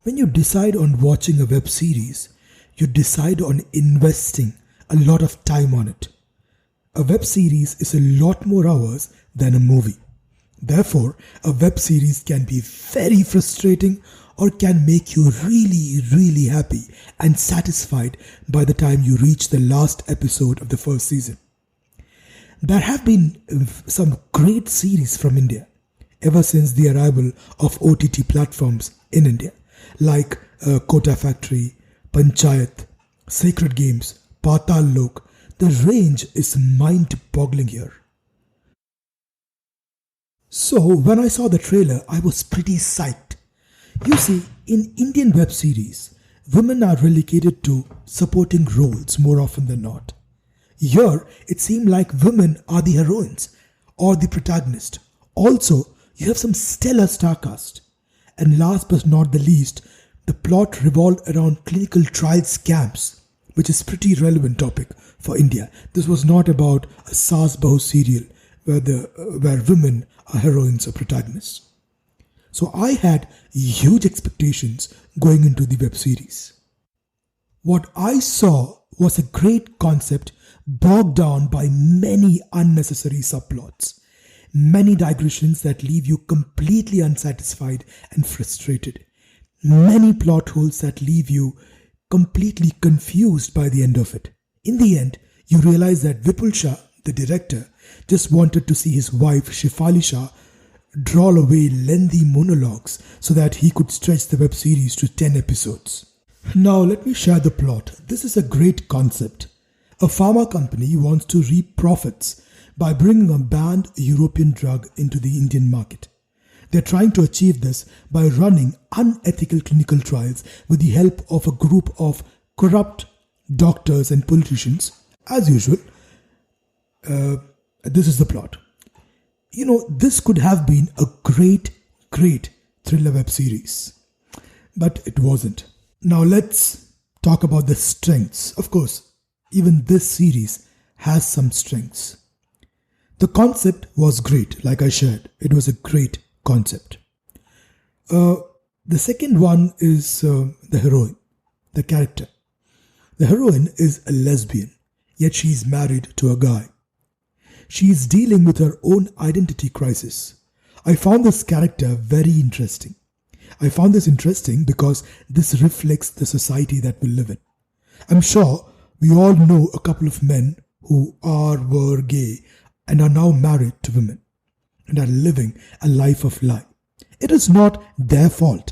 When you decide on watching a web series, you decide on investing a lot of time on it. A web series is a lot more hours than a movie. Therefore, a web series can be very frustrating or can make you really happy and satisfied by the time you reach the last episode of the first season. There have been some great series from India ever since the arrival of OTT platforms in India, like Kota Factory, Panchayat, Sacred Games, Patal Lok. The range is mind-boggling here. So when I saw the trailer, I was pretty psyched. You see, in Indian web series, women are relegated to supporting roles more often than not. Here, it seemed like women are the heroines or the protagonist. Also, you have some stellar star cast. And last but not the least, the plot revolved around clinical trial scams, which is pretty relevant topic for India. This was not about a Saas Bahu serial where women are heroines or protagonists. So I had huge expectations going into the web series. What I saw was a great concept bogged down by many unnecessary subplots, many digressions that leave you completely unsatisfied and frustrated, many plot holes that leave you completely confused by the end of it. In the end, you realize that Vipul Shah, the director, just wanted to see his wife Shefali Shah drawl away lengthy monologues so that he could stretch the web series to 10 episodes. Now let me share the plot. This is a great concept. A pharma company wants to reap profits by bringing a banned European drug into the Indian market. They're trying to achieve this by running unethical clinical trials with the help of a group of corrupt doctors and politicians. As usual, this is the plot. You know, this could have been a great thriller web series, but it wasn't. Now let's talk about the strengths. Of course, even this series has some strengths. The concept was great, like I shared. It was a great concept. The second one is the heroine, the character. The heroine is a lesbian, yet she is married to a guy. She is dealing with her own identity crisis. I found this character very interesting. I found this interesting because this reflects the society that we live in. I'm sure we all know a couple of men who were gay and are now married to women and are living a life of lie. It is not their fault.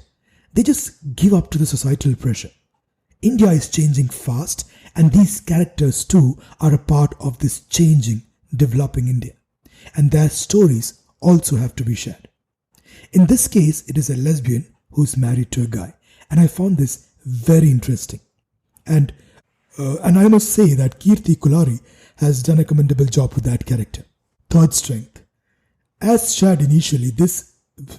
They just give up to the societal pressure. India is changing fast, and these characters too are a part of this changing, developing India. And their stories also have to be shared. In this case, it is a lesbian who is married to a guy. And I found this very interesting. And I must say that Kirti Kulhari has done a commendable job with that character. Third strength. As shared initially, this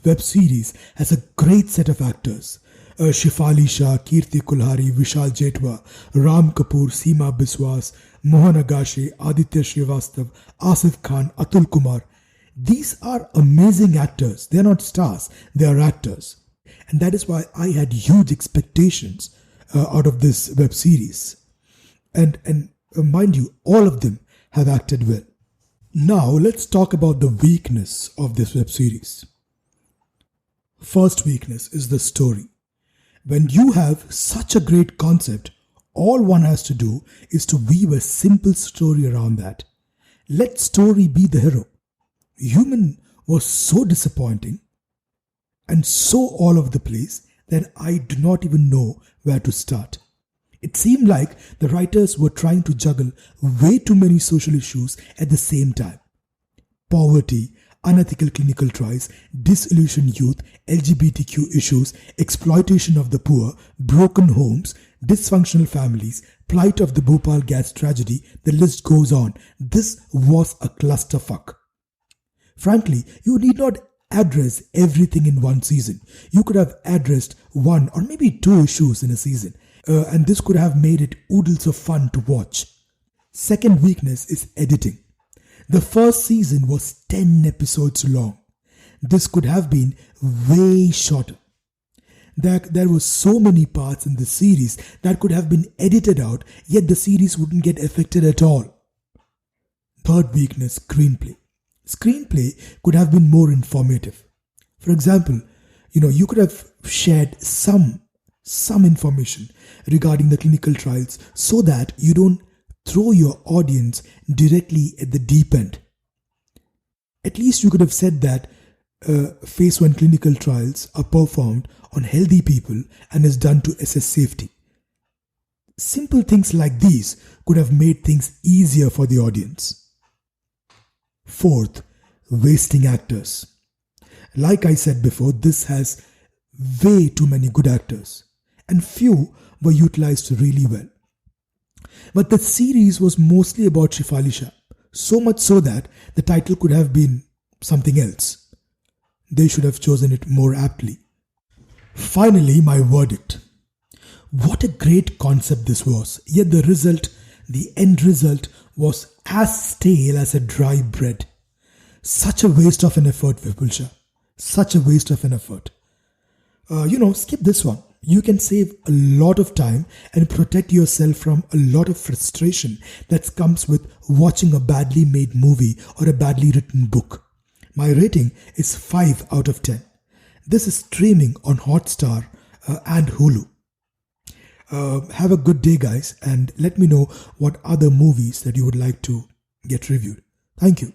web series has a great set of actors. Shefali Shah, Kirti Kulhari, Vishal Jetwa, Ram Kapoor, Seema Biswas, Mohan Agashe, Aditya Srivastav, Asif Khan, Atul Kumar. These are amazing actors. They are not stars, they are actors. And that is why I had huge expectations out of this web series. And mind you, all of them have acted well. Now let's talk about the weakness of this web series. First weakness is the story. When you have such a great concept, all one has to do is to weave a simple story around that. Let story be the hero. Human was so disappointing and so all over the place that I do not even know where to start. It seemed like the writers were trying to juggle way too many social issues at the same time. Poverty, unethical clinical trials, disillusioned youth, LGBTQ issues, exploitation of the poor, broken homes, dysfunctional families, plight of the Bhopal gas tragedy, the list goes on. This was a clusterfuck. Frankly, you need not address everything in one season. You could have addressed one or maybe two issues in a season, and this could have made it oodles of fun to watch. Second weakness is editing. The first season was 10 episodes long. This could have been way shorter. There were so many parts in the series that could have been edited out, yet the series wouldn't get affected at all. Third weakness, screenplay. Screenplay could have been more informative. For example, you could have shared some information regarding the clinical trials so that you don't throw your audience directly at the deep end. At least you could have said that phase 1 clinical trials are performed on healthy people and is done to assess safety. Simple things like these could have made things easier for the audience. Fourth, wasting actors. Like I said before, this has way too many good actors, and few were utilized really well. But the series was mostly about Shefali Shah, so much so that the title could have been something else. They should have chosen it more aptly. Finally, my verdict. What a great concept this was, yet the end result was as stale as a dry bread. Such a waste of an effort, Vipul Shah. Such a waste of an effort. Skip this one. You can save a lot of time and protect yourself from a lot of frustration that comes with watching a badly made movie or a badly written book. My rating is 5 out of 10. This is streaming on Hotstar and Hulu. Have a good day, guys, and let me know what other movies that you would like to get reviewed. Thank you.